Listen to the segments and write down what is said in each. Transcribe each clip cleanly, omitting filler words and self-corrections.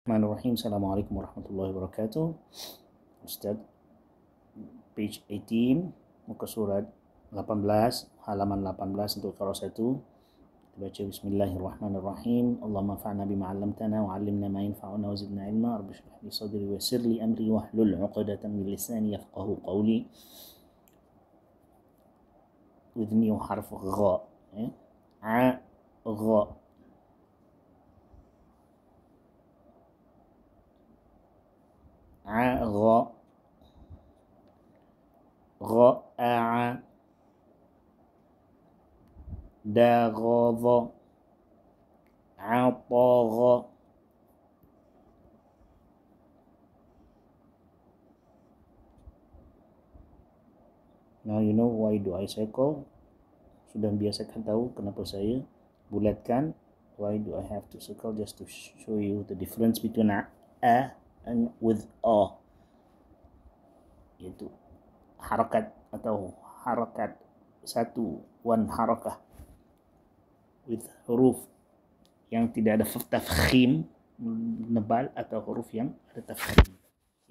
Bismillahirrahmanirrahim. Assalamualaikum warahmatullahi wabarakatuh. Ustaz, page 18, muka surat 18, halaman 18 untuk qiraah 1. Kita baca Bismillahirrahmanirrahim. Allahumma fa'na bima 'allamtana wa 'allimna ma yanfa'una wa zidna ilma. Rabbi shrah li sadri wa yassir li amri wahlul 'uqdatam min lisani yafqahu qawli. With new harf gha, a gha, gha, gha'a, dagha, atagha. Now you know why do I circle. Sudah biasakan tahu kenapa saya bulatkan. Why do I have to circle? Just to show you the difference between a and with a, iaitu harakat atau harakat satu, one harakah, with huruf yang tidak ada tafkhim nebal atau huruf yang ada tafkhim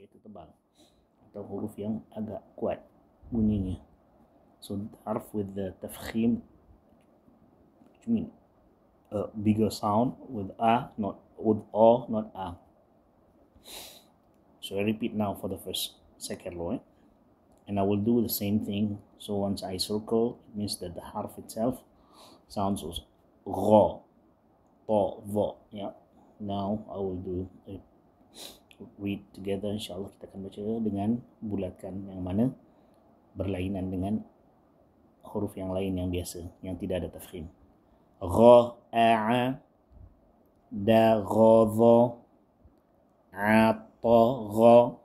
iaitu tebal, atau huruf yang agak kuat bunyinya. So harf with the tafkhim, which mean a bigger sound, with a, not with o, not a. So I repeat now for the second row, and I will do the same thing. So once I circle, it means that the harf itself sounds as gha, ta, va. Yeah. Now I will do read together. Inshallah kita akan baca dengan bulatkan yang mana berlainan dengan huruf yang lain yang biasa, yang tidak ada tafkhim. Gha, a, da, gha, dha, atagha,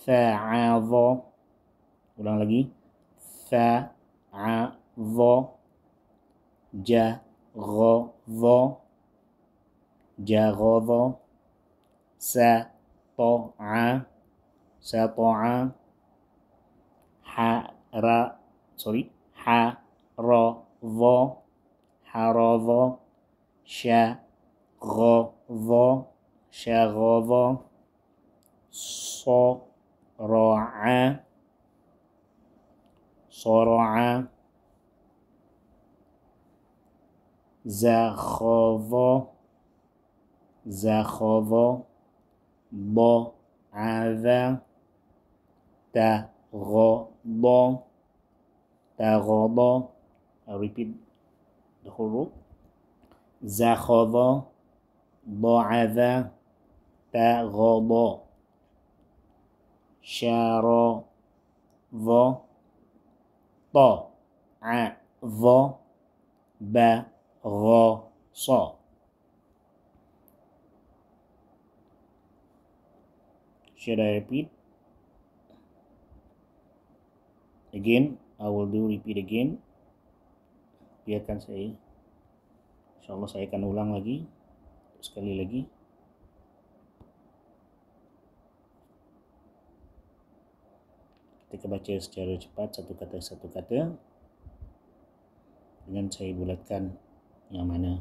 fa'adha. Ulang lagi. Fa'adha, jaghadha, jaghadha, sata'a, sata'a, haradha, haradha, shaghadha, shaghadha, sara'a, sara'a, zakhadha, zakhadha, ba'adha, taghadha, taghadha. I repeat the whole row. Zakhadha, ba'adha, taghadha, sharadha, ta'adha, baghasa. Should I repeat? Again, I will repeat again. Biarkan saya, insyaAllah saya akan ulang lagi, sekali lagi. Kita baca secara cepat, satu kata dengan saya bulatkan yang mana.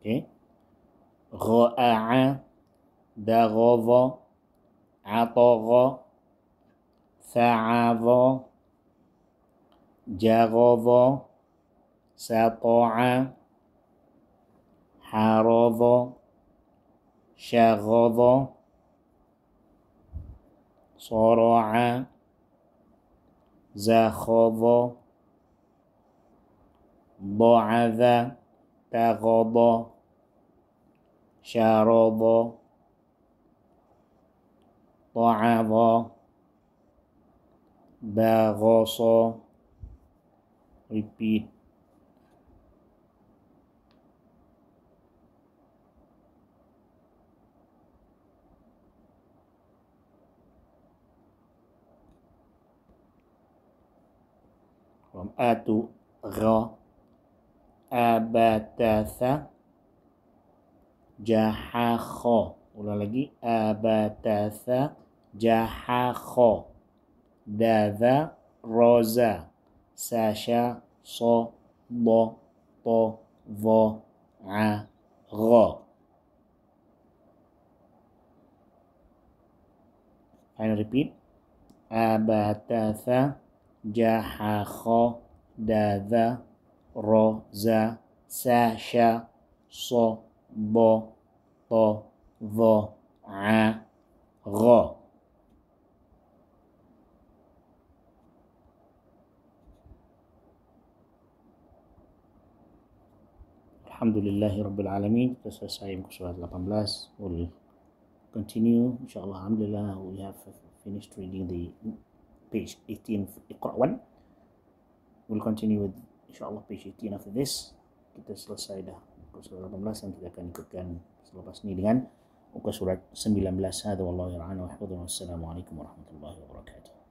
Okay. Gha'a, daghadha, atagha, fa'adha, jaghadha, sata'a, haradha, shaghadha, sara'a, zakhadha, ba'adha, taghadha, sharadha, ta'adha, baghasa. Repeat. From a to gha, abatatha, jahakha. Ulang lagi. Abatatha, jahakha, dadha, roza, sasha, so, bo, to, vo, a, gha. Final repeat. Abatatha, jahakha, datha, roza, sasha, so, bo, to, vo, a, gha. Alhamdulillahi Rabbil Alamin. Kita selesai muka surat 18. We'll continue. InsyaAllah, Alhamdulillah, we have finished reading the page 18 of Iqra 1. We'll continue with, InsyaAllah, page 18 after this. Kita selesai dah muka surat 18 dan kita akan ikutkan selepas ini dengan muka surat 19. Hadza wallahu a'lam wa Assalamualaikum warahmatullahi wabarakatuh.